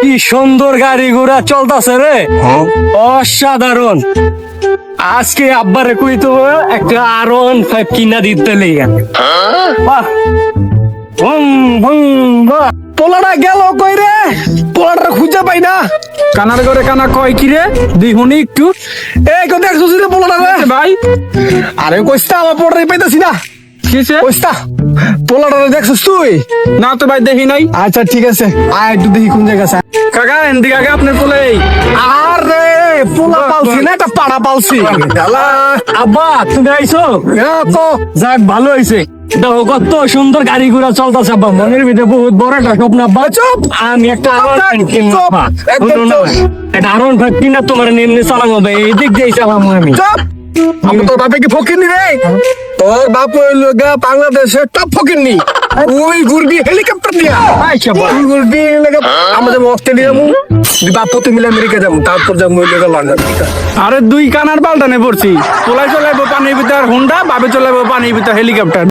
কি সুন্দর গাড়ি ঘোড়া চলতেছে রে, অসাধারণ। আজকে আব্বারে কই তো একটা R15 কিনা দিতে লেগে। বাহ, ভং ভং বাহ। পোলাটা গেল কই রে? পোলাটা খুঁজে পাই না। কানার ঘরে কানা কয় কি রে? দিহুনি একটু। এই কত দেখছিস রে পোলাটা রে? ভাই আরে কইস্তা আমার পোলাটাই পাইতাছি না। কিসে? কইস্তা পোলাটা দেখছিস তুই? না তো ভাই দেখি নাই। আচ্ছা ঠিক আছে, আয় একটু দেখি কোন জায়গা আছে। কাকা এদিকে আগে আপনার কোলে। আরে পোলা পালছি না, একটা পাড়া পালছি। আব্বা তুমি আইছো? তো যাক ভালো হয়েছে। দেখো কত সুন্দর গাড়ি ঘোড়া চলতেছে আব্বা, মনের ভিতরে বহুত বড় একটা স্বপ্ন আব্বা। আমি একটা R15 কিনবো আব্বা। শুনো না, একটা R15 কিনা তোমার এমনি চালাবো ভাই, এই দিক দিয়ে চালাবো আমি। আমি তোর বাপে কি ফকিরনি রে? তোর বাপ হইলো গা বাংলাদেশের টপ ফকিরনি। ওই ঘুরবি হেলিকপ্টার দিয়া। আচ্ছা বা তুই ঘুরবি আমাদের অস্ট্রেলিয়া যাবো, বাপ তো মিলে আমেরিকা যাবো, তারপর যাবো হইলো গা লন্ডন। আরে দুই কানার পাল্টানে পড়ছি। পোলাই চলাইবো পানির ভিতর হুন্ডা, বাবে চলাইবো পানির ভিতর হেলিকপ্টার।